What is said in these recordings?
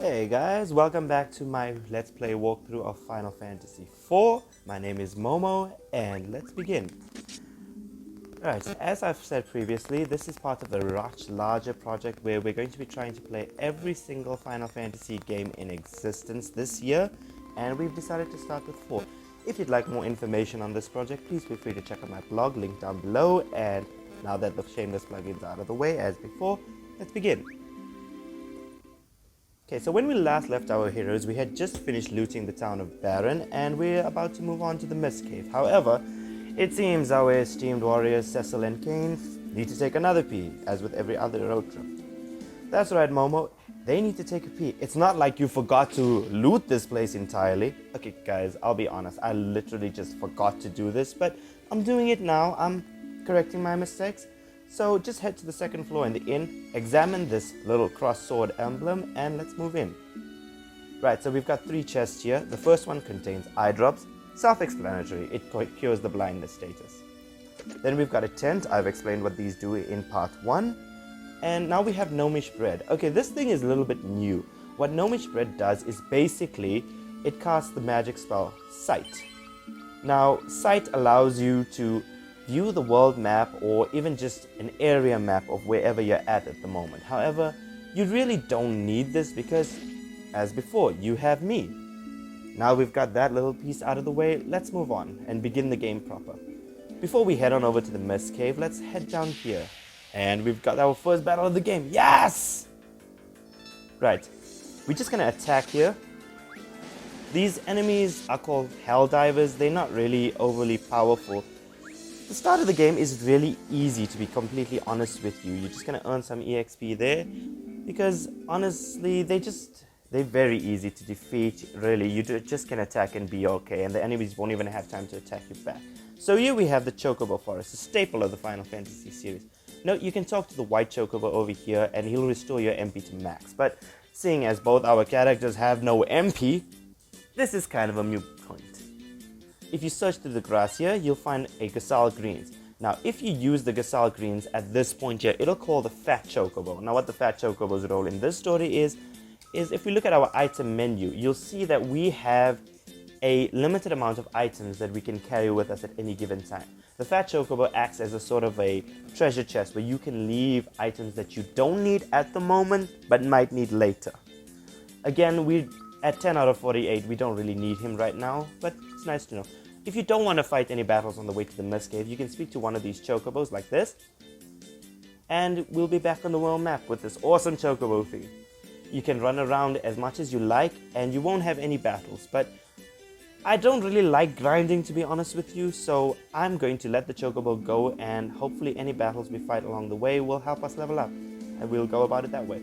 Hey guys, welcome back to my Let's Play walkthrough of Final Fantasy IV. My name is Momo, and let's begin. Alright, as I've said previously, this is part of a much larger project where we're going to be trying to play every single Final Fantasy game in existence this year, and we've decided to start with 4. If you'd like more information on this project, please feel free to check out my blog, link down below, and now that the shameless plugins are out of the way, as before, let's begin. Okay, so when we last left our heroes, we had just finished looting the town of Baron, and we're about to move on to the Mist Cave. However, it seems our esteemed warriors Cecil and Kane need to take another pee, as with every other road trip. That's right, Momo, they need to take a pee. It's not like you forgot to loot this place entirely. Okay, guys, I'll be honest, I literally just forgot to do this, but I'm doing it now. I'm correcting my mistakes. So just head to the second floor in the inn, examine this little cross sword emblem, and let's move in. Right, so we've got 3 chests here. The first one contains eye drops, self-explanatory, it cures the blindness status. Then we've got a tent, I've explained what these do in part 1. And now we have gnomish bread. Okay, this thing is a little bit new. What gnomish bread does is basically, it casts the magic spell Sight. Now, Sight allows you to view the world map or even just an area map of wherever you're at the moment. However, you really don't need this because, as before, you have me. Now we've got that little piece out of the way, let's move on and begin the game proper. Before we head on over to the Mist Cave, let's head down here. And we've got our first battle of the game. Yes! Right, we're just gonna attack here. These enemies are called Helldivers. They're not really overly powerful. The start of the game is really easy, to be completely honest with you. You're just going to earn some EXP there because honestly they're very easy to defeat. Really, you just can attack and be okay, and the enemies won't even have time to attack you back. So here we have the Chocobo Forest, a staple of the Final Fantasy series. Now you can talk to the white Chocobo over here and he'll restore your MP to max, but seeing as both our characters have no MP, this is kind of a moot point. If you search through the grass here, you'll find a Gasal Greens. Now, if you use the Gasal Greens at this point here, it'll call the Fat Chocobo. Now, what the Fat Chocobo's role in this story is if we look at our item menu, you'll see that we have a limited amount of items that we can carry with us at any given time. The Fat Chocobo acts as a sort of a treasure chest where you can leave items that you don't need at the moment, but might need later. Again, we're at 10 out of 48, we don't really need him right now, but it's nice to know. If you don't want to fight any battles on the way to the Mist Cave, you can speak to one of these Chocobos like this, and we'll be back on the world map with this awesome Chocobo thing. You can run around as much as you like, and you won't have any battles, but I don't really like grinding, to be honest with you, so I'm going to let the Chocobo go, and hopefully any battles we fight along the way will help us level up, and we'll go about it that way.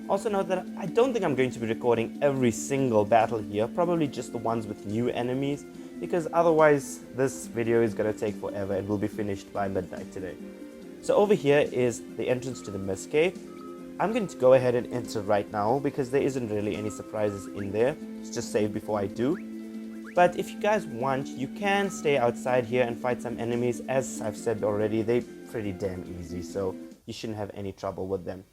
Also note that I don't think I'm going to be recording every single battle here, probably just the ones with new enemies, because otherwise this video is going to take forever and will be finished by midnight today. So over here is the entrance to the Mist Cave. I'm going to go ahead and enter right now because there isn't really any surprises in there. It's just save before I do. But if you guys want, you can stay outside here and fight some enemies. As I've said already, they're pretty damn easy, so you shouldn't have any trouble with them.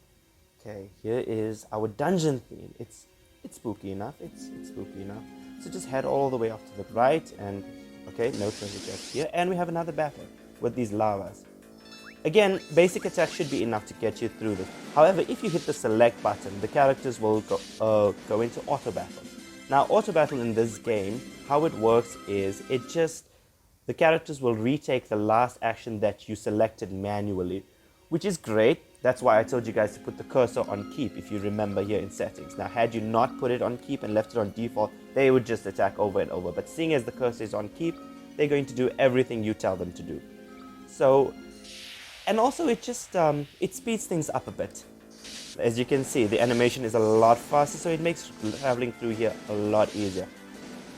Okay, here is our dungeon theme. It's spooky enough. It's spooky enough. So just head all the way off to the right, and okay, no treasure chest here. And we have another battle with these lavas. Again, basic attack should be enough to get you through this. However, if you hit the select button, the characters will go into auto battle. Now, auto battle in this game, how it works is the characters will retake the last action that you selected manually, which is great. That's why I told you guys to put the cursor on keep, if you remember here in settings. Now, had you not put it on keep and left it on default, they would just attack over and over. But seeing as the cursor is on keep, they're going to do everything you tell them to do. So, and also it just, it speeds things up a bit. As you can see, the animation is a lot faster, so it makes traveling through here a lot easier.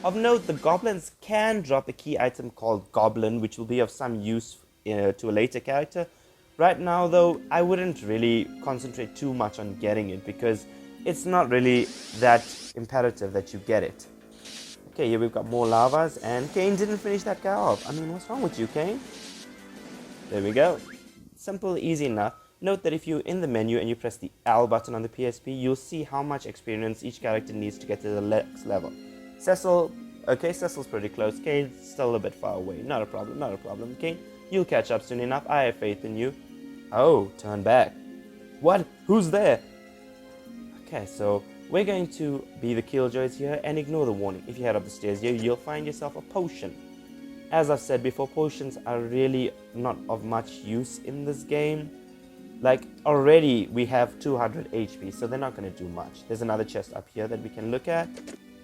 Of note, the goblins can drop a key item called Goblin, which will be of some use to a later character. Right now though, I wouldn't really concentrate too much on getting it because it's not really that imperative that you get it. Okay, here we've got more lavas, and Kane didn't finish that guy off. I mean, what's wrong with you, Kane? There we go. Simple, easy enough. Note that if you're in the menu and you press the L button on the PSP, you'll see how much experience each character needs to get to the next level. Cecil, okay, Cecil's pretty close. Kane's still a bit far away. Not a problem, not a problem. Kane, you'll catch up soon enough. I have faith in you. Oh, turn back. What? Who's there? Okay, so we're going to be the Killjoys here and ignore the warning. If you head up the stairs here, you'll find yourself a potion. As I've said before, potions are really not of much use in this game. Like, already we have 200 HP, so they're not going to do much. There's another chest up here that we can look at.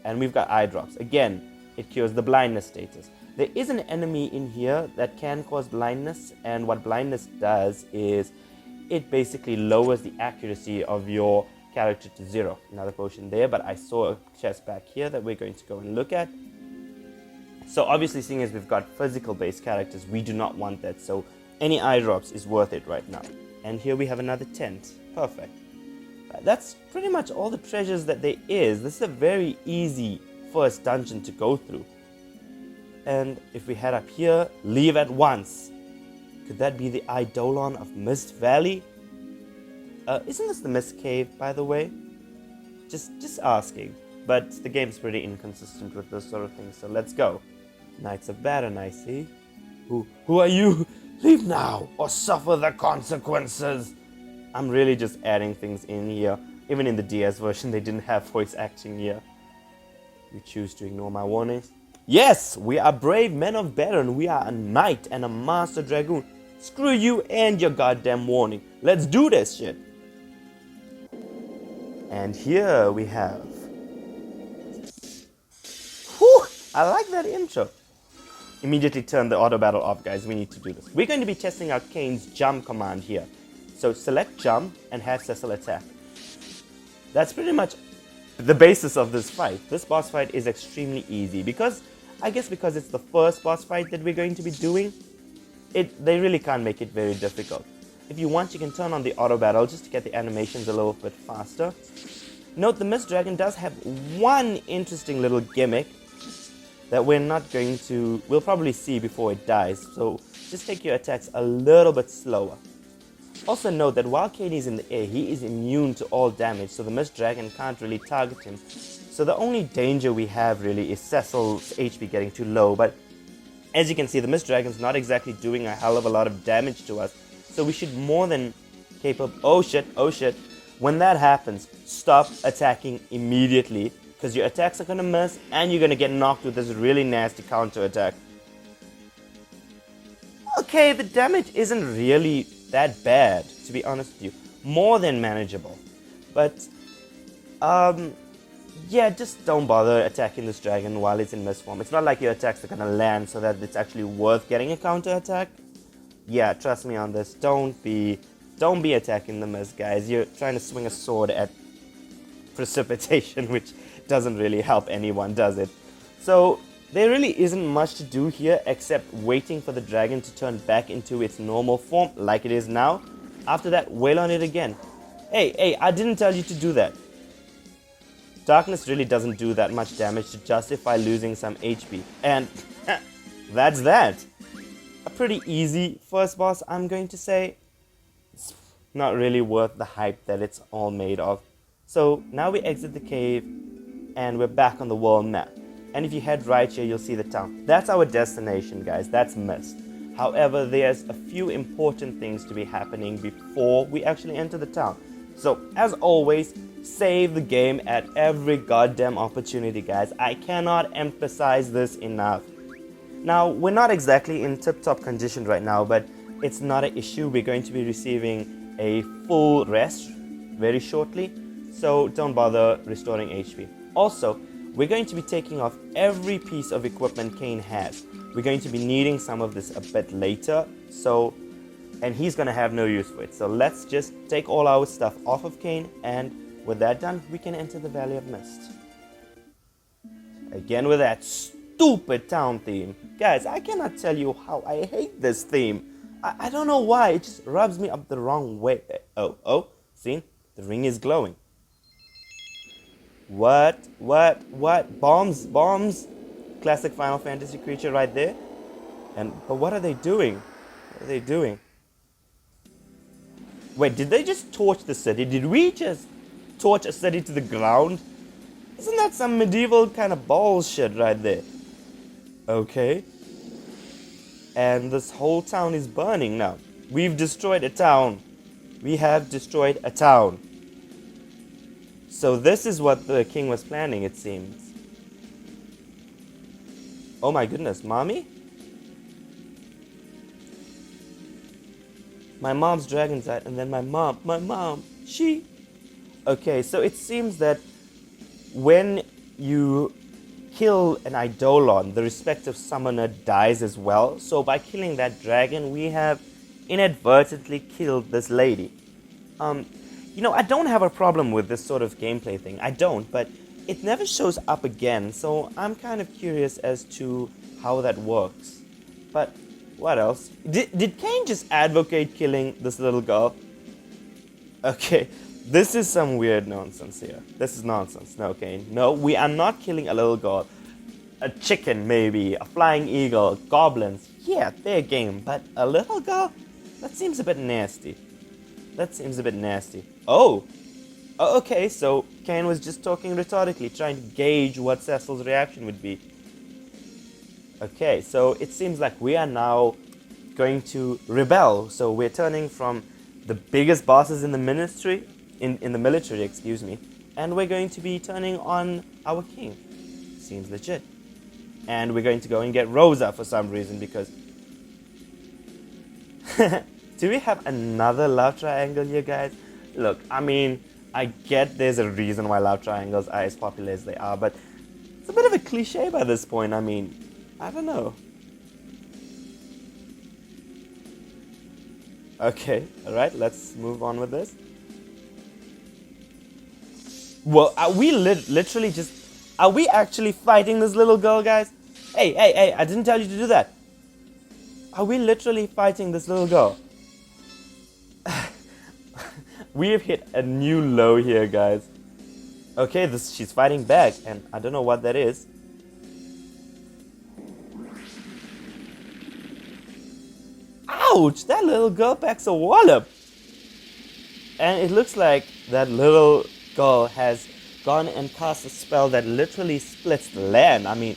And we've got eye drops. Again, it cures the blindness status. There is an enemy in here that can cause blindness. And what blindness does is it basically lowers the accuracy of your character to 0. Another potion there, but I saw a chest back here that we're going to go and look at. So obviously, seeing as we've got physical based characters, we do not want that. So any eye drops is worth it right now. And here we have another tent. Perfect. That's pretty much all the treasures that there is. This is a very easy first dungeon to go through. And if we head up here, leave at once. Could that be the Eidolon of Mist Valley? Isn't this the Mist Cave, by the way? Just asking. But the game's pretty inconsistent with those sort of things, so let's go. Knights of Baron, I see. Who are you? Leave now, or suffer the consequences. I'm really just adding things in here. Even in the DS version, they didn't have voice acting here. You choose to ignore my warnings? Yes, we are brave men of Baron. We are a knight and a master dragoon. Screw you and your goddamn warning. Let's do this shit. And here we have... Whew, I like that intro. Immediately turn the auto battle off, guys. We need to do this. We're going to be testing out Kane's jump command here. So select jump and have Cecil attack. That's pretty much the basis of this fight. This boss fight is extremely easy because it's the first boss fight that we're going to be doing. They really can't make it very difficult. If you want, you can turn on the auto battle just to get the animations a little bit faster. Note the Mist Dragon does have one interesting little gimmick that we'll probably see before it dies. So just take your attacks a little bit slower. Also note that while Kane is in the air, he is immune to all damage, so the Mist Dragon can't really target him. So the only danger we have really is Cecil's HP getting too low, but as you can see, the Mist Dragon's not exactly doing a hell of a lot of damage to us, so we should more than capable... Oh shit. When that happens, stop attacking immediately, because your attacks are gonna miss, and you're gonna get knocked with this really nasty counter attack. Okay, the damage isn't really that bad, to be honest with you. More than manageable. But, yeah, just don't bother attacking this dragon while it's in mist form. It's not like your attacks are gonna land so that it's actually worth getting a counter attack. Yeah, trust me on this. Don't be attacking the mist, guys. You're trying to swing a sword at precipitation, which doesn't really help anyone, does it? So, there really isn't much to do here except waiting for the dragon to turn back into its normal form like it is now. After that, wail on it again. Hey, I didn't tell you to do that. Darkness really doesn't do that much damage to justify losing some HP. And that's that. A pretty easy first boss, I'm going to say. It's not really worth the hype that it's all made of. So now we exit the cave and we're back on the world map. And if you head right here, you'll see the town. That's our destination, guys. That's Mist. However, there's a few important things to be happening before we actually enter the town. So, as always, save the game at every goddamn opportunity, guys. I cannot emphasize this enough. Now, we're not exactly in tip-top condition right now, but it's not an issue. We're going to be receiving a full rest very shortly, so don't bother restoring HP. Also, we're going to be taking off every piece of equipment Kane has. We're going to be needing some of this a bit later, and he's going to have no use for it. So let's just take all our stuff off of Kane, and with that done, we can enter the Valley of Mist. Again with that stupid town theme. Guys, I cannot tell you how I hate this theme. I don't know why, it just rubs me up the wrong way. Oh, see? The ring is glowing. What? Bombs? Classic Final Fantasy creature right there. But what are they doing? Wait, did they just torch the city? Did we just torch a city to the ground? Isn't that some medieval kind of bullshit right there? Okay. And this whole town is burning now. We've destroyed a town. We have destroyed a town. So this is what the king was planning, it seems. Oh my goodness, mommy? My mom's dragon's eye, and then my mom, she... Okay, so it seems that when you kill an eidolon, the respective summoner dies as well. So by killing that dragon, we have inadvertently killed this lady. You know, I don't have a problem with this sort of gameplay thing. I don't, but it never shows up again. So I'm kind of curious as to how that works. But what else? Did Cain just advocate killing this little girl? Okay, this is some weird nonsense here. This is nonsense. No, Cain. No, we are not killing a little girl. A chicken, maybe. A flying eagle. Goblins. Yeah, they're game. But a little girl? That seems a bit nasty. That seems a bit nasty. Oh! Okay, so Cain was just talking rhetorically, trying to gauge what Cecil's reaction would be. Okay, so it seems like we are now going to rebel. So we're turning from the biggest bosses in the ministry, in the military, excuse me, and we're going to be turning on our king. Seems legit. And we're going to go and get Rosa for some reason because... Do we have another love triangle here, guys? Look, I mean, I get there's a reason why love triangles are as popular as they are, but it's a bit of a cliche by this point. I mean, I don't know. Okay, alright, let's move on with this. Well, are we literally just... Are we actually fighting this little girl, guys? Hey, I didn't tell you to do that. Are we literally fighting this little girl? We have hit a new low here, guys. Okay, she's fighting back, and I don't know what that is. Ouch! That little girl packs a wallop. And it looks like that little girl has gone and cast a spell that literally splits the land. I mean,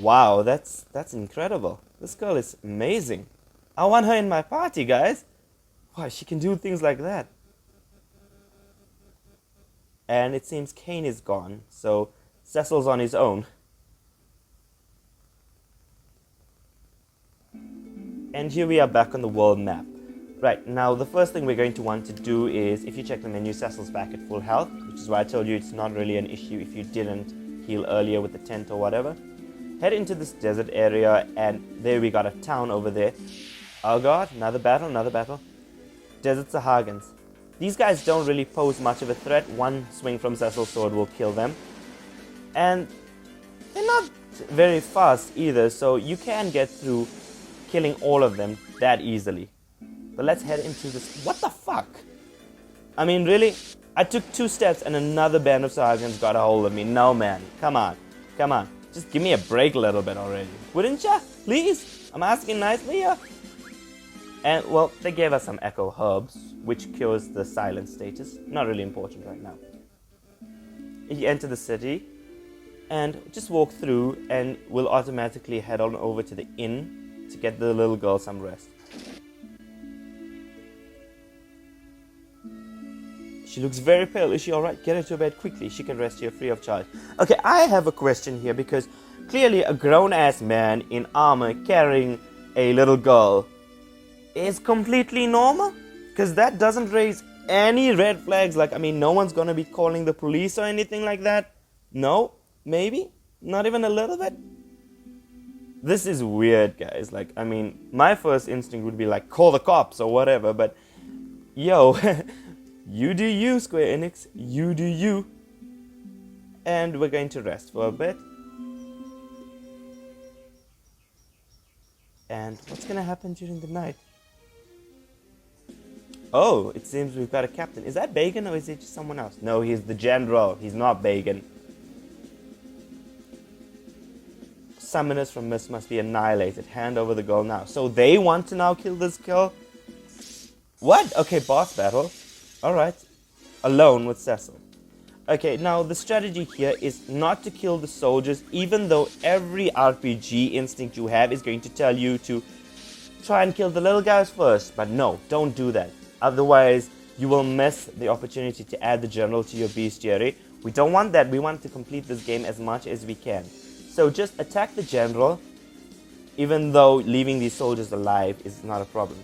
wow, that's incredible. This girl is amazing. I want her in my party, guys. Wow, she can do things like that. And it seems Cain is gone, so Cecil's on his own. And here we are back on the world map. Right, now the first thing we're going to want to do is, if you check the menu, Cecil's back at full health, which is why I told you it's not really an issue if you didn't heal earlier with the tent or whatever. Head into this desert area, and there we got a town over there. Oh god, another battle. Desert Sahagins. These guys don't really pose much of a threat. One swing from Cecil's sword will kill them. And they're not very fast either, so you can get through killing all of them that easily. But let's head into this... What the fuck? I mean, really? I took 2 steps and another band of Sahagins got a hold of me. No, man. Come on. Just give me a break a little bit already. Wouldn't ya? Please? I'm asking nicely here. And, well, they gave us some echo herbs, which cures the silent status. Not really important right now. You enter the city, and just walk through, and we'll automatically head on over to the inn to get the little girl some rest. She looks very pale. Is she alright? Get her to bed quickly. She can rest here free of charge. Okay, I have a question here, because clearly a grown-ass man in armor carrying a little girl is completely normal, because that doesn't raise any red flags. Like, I mean, no one's gonna be calling the police or anything like that. No, maybe not even a little bit. This is weird, guys. Like, I mean, my first instinct would be like, call the cops or whatever, but yo, you do you, Square Enix, you do you. And we're going to rest for a bit. And what's gonna happen during the night? Oh, it seems we've got a captain. Is that Bagan or is it just someone else? No, he's the general. He's not Bagan. Summoners from must be annihilated. Hand over the girl now. So they want to now kill this girl? What? Okay, boss battle. Alright. Alone with Cecil. Okay, now the strategy here is not to kill the soldiers, even though every RPG instinct you have is going to tell you to try and kill the little guys first. But no, don't do that. Otherwise, you will miss the opportunity to add the general to your bestiary. We don't want that. We want to complete this game as much as we can. So just attack the general, even though leaving these soldiers alive is not a problem.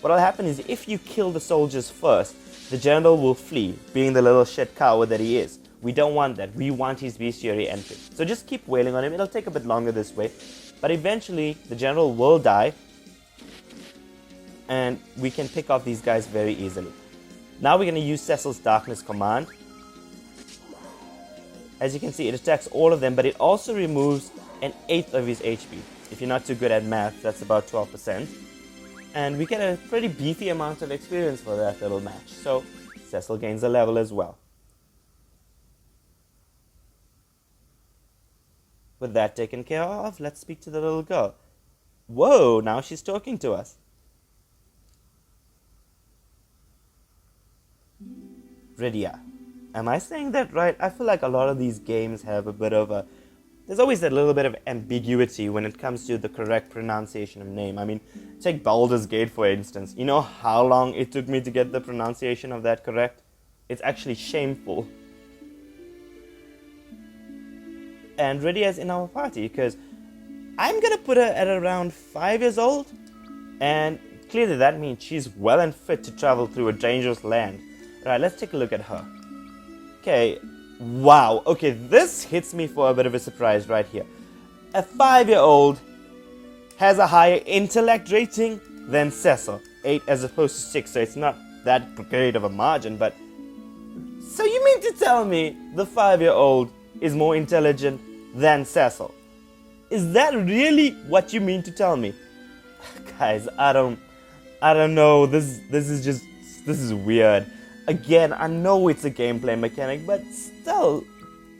What will happen is if you kill the soldiers first, the general will flee, being the little shit coward that he is. We don't want that. We want his bestiary entry. So just keep wailing on him. It'll take a bit longer this way. But eventually, the general will die. And we can pick off these guys very easily. Now we're going to use Cecil's Darkness command. As you can see, it attacks all of them, but it also removes an eighth of his HP. If you're not too good at math, that's about 12%. And we get a pretty beefy amount of experience for that little match. So Cecil gains a level as well. With that taken care of, let's speak to the little girl. Whoa, now she's talking to us. Rydia. Am I saying that right? I feel like a lot of these games have a bit of a... There's always that little bit of ambiguity when it comes to the correct pronunciation of name. I mean, take Baldur's Gate for instance. You know how long it took me to get the pronunciation of that correct? It's actually shameful. And Rydia is in our party because I'm gonna put her at around 5 years old. And clearly that means she's well and fit to travel through a dangerous land. Right, let's take a look at her. Okay, wow. Okay, this hits me for a bit of a surprise right here. A 5-year-old has a higher intellect rating than Cecil. 8 as opposed to 6, so it's not that great of a margin, but... So you mean to tell me the 5-year-old is more intelligent than Cecil? Is that really what you mean to tell me? Guys, I don't know. This is weird. Again, I know it's a gameplay mechanic, but still,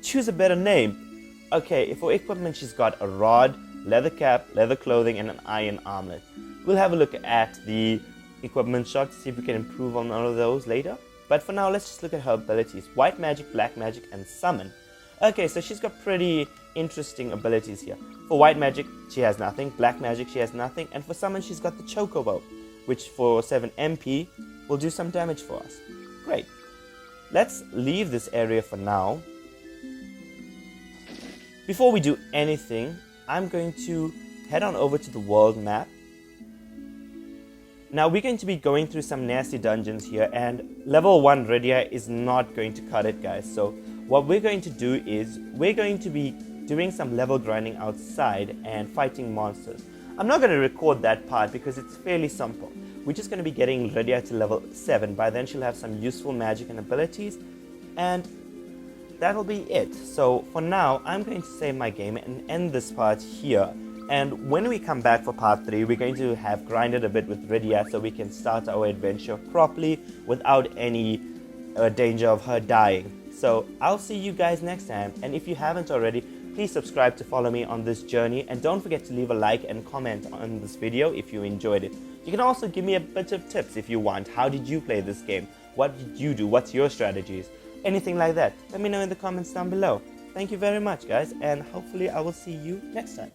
choose a better name. Okay, for equipment, she's got a rod, leather cap, leather clothing, and an iron armlet. We'll have a look at the equipment shot to see if we can improve on all of those later. But for now, let's just look at her abilities. White magic, black magic, and summon. Okay, so she's got pretty interesting abilities here. For white magic, she has nothing. Black magic, she has nothing. And for summon, she's got the chocobo, which for 7 MP will do some damage for us. Great. Let's leave this area for now. Before we do anything, I'm going to head on over to the world map. Now we're going to be going through some nasty dungeons here, and level 1 Rydia is not going to cut it, guys. So what we're going to do is we're going to be doing some level grinding outside and fighting monsters. I'm not going to record that part because it's fairly simple. We're just going to be getting Rydia to level 7. By then she'll have some useful magic and abilities, and that'll be it. So for now, I'm going to save my game and end this part here. And when we come back for part 3, we're going to have grinded a bit with Rydia so we can start our adventure properly without any danger of her dying. So I'll see you guys next time, and if you haven't already, please subscribe to follow me on this journey, and don't forget to leave a like and comment on this video if you enjoyed it. You can also give me a bit of tips if you want. How did you play this game? What did you do? What's your strategies? Anything like that. Let me know in the comments down below. Thank you very much, guys, and hopefully I will see you next time.